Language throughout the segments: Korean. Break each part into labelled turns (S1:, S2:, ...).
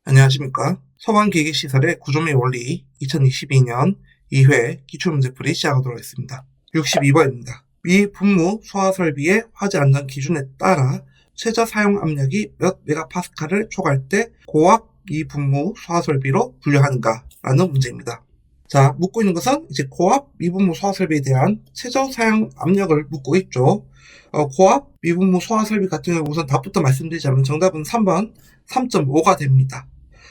S1: 안녕하십니까. 소방기기시설의 구조및 원리 2022년 2회 기출문제풀이 시작하도록 하겠습니다. 62번입니다. 미 분무 소화설비의 화재 안전 기준에 따라 최저 사용 압력이 몇 메가파스칼을 초과할 때 고압 미분무 소화설비로 분류하는가? 라는 문제입니다. 자, 묻고 있는 것은 이제 고압 미분무 소화설비에 대한 최저 사용 압력을 묻고 있죠. 고압 미분무 소화설비 같은 경우 우선 답부터 말씀드리자면 정답은 3번 3.5가 됩니다.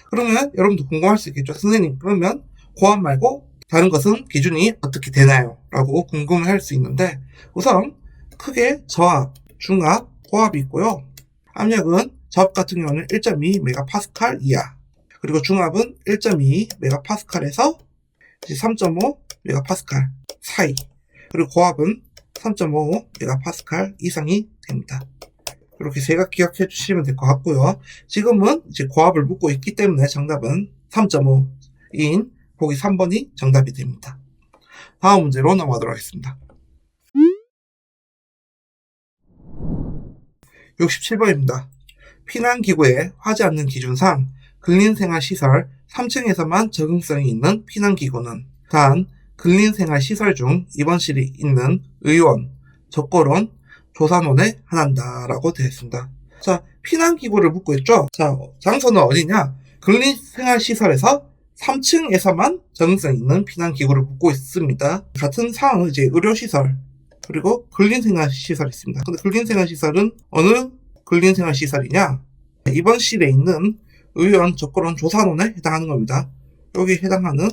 S1: 그러면 여러분도 궁금할 수 있겠죠. 선생님, 그러면 고압 말고 다른 것은 기준이 어떻게 되나요? 라고 궁금해할 수 있는데, 우선 크게 저압, 중압, 고압이 있고요. 압력은 저압 같은 경우는 1.2 MPa 이하, 그리고 중압은 1.2 MPa에서 3.5 MPa 사이, 그리고 고압은 3.5 MPa 이상이 됩니다. 이렇게 세 가지 기억해 주시면 될 것 같고요. 지금은 이제 고압을 묻고 있기 때문에 정답은 3.5인 보기 3번이 정답이 됩니다. 다음 문제로 넘어가도록 하겠습니다. 67번입니다. 피난기구의 화재 안전 기준상 근린생활시설 3층에서만 적응성이 있는 피난기구는 단 근린생활시설 중 입원실이 있는 의원, 적고론, 조산원에 한한다 라고 되어 있습니다. 자, 피난기구를 묻고 있죠. 자, 장소는 어디냐? 근린생활시설에서 3층에서만 적응성 있는 피난기구를 묻고 있습니다. 같은 사항은 이제 의료시설, 그리고 근린생활시설이 있습니다. 근데 근린생활시설은 어느 근린생활시설이냐? 입원실에 있는 의원, 적고론, 조산원에 해당하는 겁니다. 여기 해당하는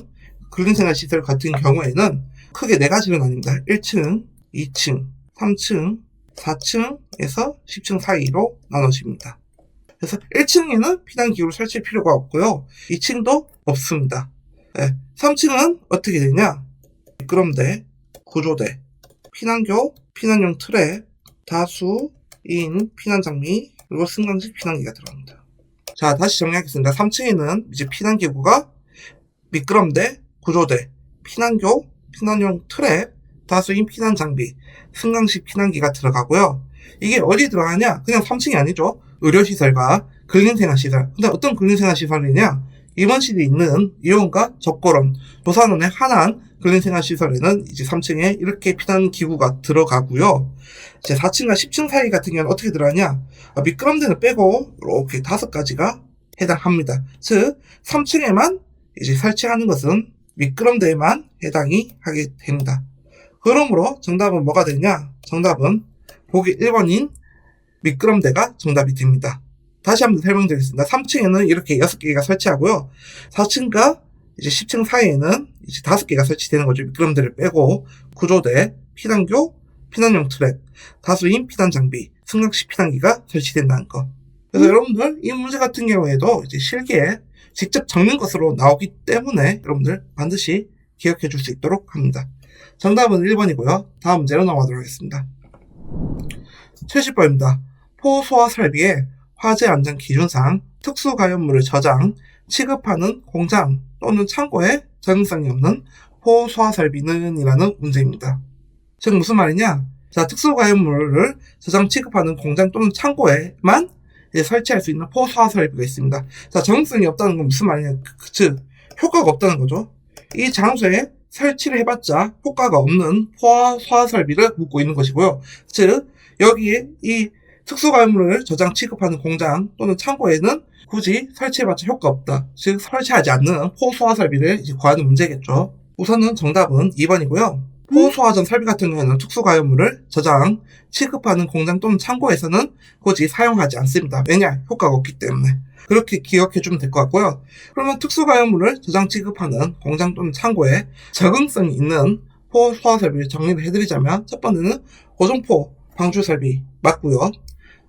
S1: 근린생활시설 같은 경우에는 크게 4가지는 나뉩니다. 1층, 2층, 3층, 4층에서 10층 사이로 나눠집니다. 그래서 1층에는 피난기구를 설치할 필요가 없고요. 2층도 없습니다. 네, 3층은 어떻게 되냐? 미끄럼대, 구조대, 피난교, 피난용 트랩, 다수인 피난장비, 그리고 승강식 피난기가 들어갑니다. 자, 다시 정리하겠습니다. 3층에는 이제 피난기구가 미끄럼대, 구조대, 피난교, 피난용 트랩, 다수인 피난장비, 승강식 피난기가 들어가고요. 이게 어디 들어가냐? 그냥 3층이 아니죠. 의료시설과 근린생활시설. 근데 어떤 근린생활시설이냐? 입원실이 있는 의원과 적고론, 조산원에 한한 근린생활시설에는 이제 3층에 이렇게 피난기구가 들어가고요. 이제 4층과 10층 사이 같은 경우는 어떻게 들어가냐? 미끄럼대는 빼고 이렇게 5가지가 해당합니다. 즉 3층에만 이제 설치하는 것은 미끄럼대에만 해당이 하게 됩니다. 그러므로 정답은 뭐가 되냐? 정답은 보기 1번인 미끄럼대가 정답이 됩니다. 다시 한번 설명드리겠습니다. 3층에는 이렇게 6개가 설치하고요. 4층과 이제 10층 사이에는 이제 5개가 설치되는 거죠. 미끄럼대를 빼고 구조대, 피난교, 피난용 트랩, 다수인 피난 장비, 승강식 피난기가 설치된다는 거. 그래서 여러분들 이 문제 같은 경우에도 이제 실기에 직접 적는 것으로 나오기 때문에 여러분들 반드시 기억해 줄 수 있도록 합니다. 정답은 1번이고요. 다음 문제로 넘어가도록 하겠습니다. 70번입니다. 포소화설비의 화재 안전 기준상 특수가연물을 저장, 취급하는 공장 또는 창고에 적응성이 없는 포소화설비는 이라는 문제입니다. 즉 무슨 말이냐? 자, 특수가연물을 저장, 취급하는 공장 또는 창고에만 설치할 수 있는 포소화설비가 있습니다. 자, 적응성이 없다는 건 무슨 말이냐? 즉 효과가 없다는 거죠. 이 장소에 설치를 해봤자 효과가 없는 소화설비를 묻고 있는 것이고요. 즉 여기에 이 특수가연물을 저장, 취급하는 공장 또는 창고에는 굳이 설치해봤자 효과 없다. 즉 설치하지 않는 포소화설비를 이제 구하는 문제겠죠. 우선은 정답은 2번이고요. 포소화전 설비 같은 경우에는 특수가연물을 저장, 취급하는 공장 또는 창고에서는 굳이 사용하지 않습니다. 왜냐? 효과가 없기 때문에. 그렇게 기억해주면 될 것 같고요. 그러면 특수가연물을 저장, 취급하는 공장 또는 창고에 적응성이 있는 포소화설비를 정리를 해드리자면 첫 번째는 고정포 방출설비 맞고요.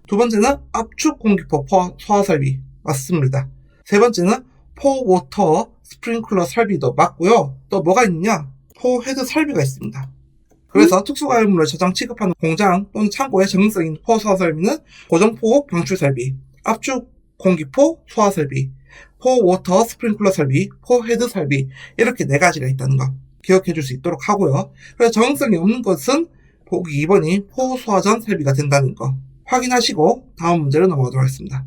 S1: 두 번째는 압축공기포 소화설비 맞습니다. 세 번째는 포워터 스프링클러 설비도 맞고요. 또 뭐가 있느냐? 포헤드 설비가 있습니다. 그래서 특수가연물을 저장, 취급하는 공장 또는 창고에 적응성 있는 포소화설비는 고정포 방출설비, 압축공기포 소화설비, 포워터 스프링클러 설비, 포헤드 설비 이렇게 4가지가 있다는 거 기억해 줄 수 있도록 하고요. 그래서 적응성이 없는 것은 보기 2번이 포소화전 설비가 된다는 거 확인하시고 다음 문제로 넘어가도록 하겠습니다.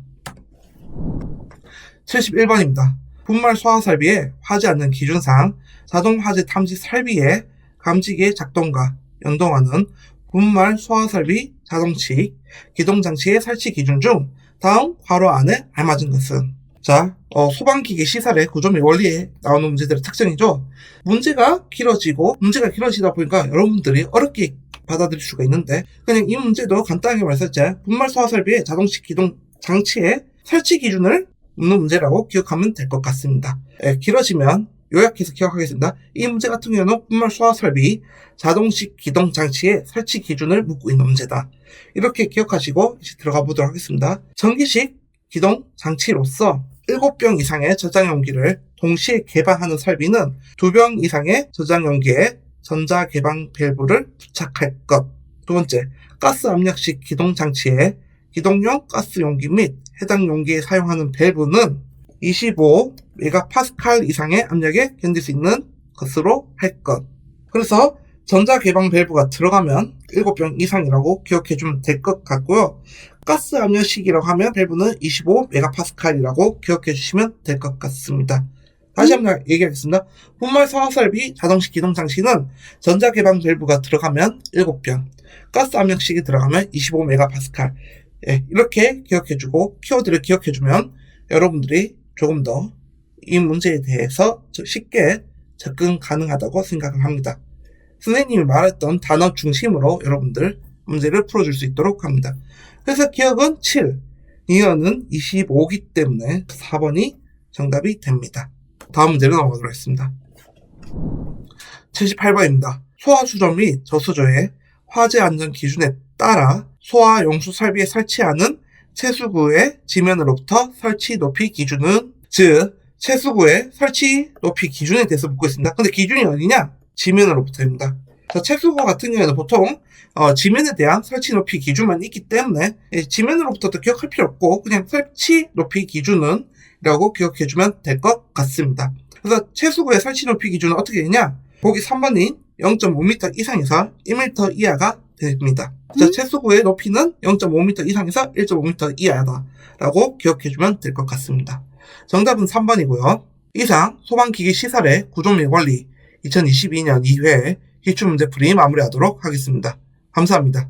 S1: 71번입니다. 분말 소화 설비에 화재 안전 기준상 자동 화재 탐지 설비의 감지기의 작동과 연동하는 분말 소화 설비 자동식 기동 장치의 설치 기준 중 다음 괄호 안에 알맞은 것은? 자, 소방기계 시설의 구조 및 원리에 나오는 문제들의 특징이죠. 문제가 길어지다 보니까 여러분들이 어렵게 받아들일 수가 있는데 그냥 이 문제도 간단하게 말했을 때 분말 소화 설비의 자동식 기동 장치의 설치 기준을 묻는 문제라고 기억하면 될 것 같습니다. 길어지면 요약해서 기억하겠습니다. 이 문제 같은 경우는 분말 소화 설비 자동식 기동 장치의 설치 기준을 묻고 있는 문제다. 이렇게 기억하시고 이제 들어가 보도록 하겠습니다. 전기식 기동 장치로서 7병 이상의 저장 용기를 동시에 개방하는 설비는 2병 이상의 저장 용기에 전자 개방 밸브를 부착할 것. 두 번째, 가스 압력식 기동 장치에 기동용 가스 용기 및 해당 용기에 사용하는 밸브는 25메가파스칼 이상의 압력에 견딜 수 있는 것으로 할 것. 그래서 전자 개방 밸브가 들어가면 7병 이상이라고 기억해주면 될 것 같고요. 가스 압력식이라고 하면 밸브는 25메가파스칼이라고 기억해주시면 될 것 같습니다. 다시 한번 얘기하겠습니다. 분말 소화 설비 자동식 기동 장치는 전자 개방 밸브가 들어가면 7병, 가스 압력식이 들어가면 25메가파스칼. 이렇게 기억해주고 키워드를 기억해주면 여러분들이 조금 더 이 문제에 대해서 쉽게 접근 가능하다고 생각을 합니다. 선생님이 말했던 단어 중심으로 여러분들 문제를 풀어줄 수 있도록 합니다. 그래서 기억은 7, 이어는 25기 때문에 4번이 정답이 됩니다. 다음 문제로 넘어가도록 하겠습니다. 78번입니다. 소화수조 및 저수조의 화재 안전 기준에 따라 소화 용수 설비에 설치하는 채수구의 지면으로부터 설치 높이 기준은? 즉 채수구의 설치 높이 기준에 대해서 묻고 있습니다. 근데 기준이 어디냐? 지면으로부터입니다. 채수구 같은 경우에는 보통 지면에 대한 설치 높이 기준만 있기 때문에 지면으로부터도 기억할 필요 없고 그냥 설치 높이 기준은 라고 기억해주면 될 것 같습니다. 그래서 채수구의 설치 높이 기준은 어떻게 되냐? 보기 3번인 0.5m 이상에서 1m 이하가 됩니다. 자, 채수구의 높이는 0.5m 이상에서 1.5m 이하다 라고 기억해주면 될 것 같습니다. 정답은 3번이고요. 이상 소방기기 시설의 구조 및 원리 2022년 2회 기출문제 풀이 마무리하도록 하겠습니다. 감사합니다.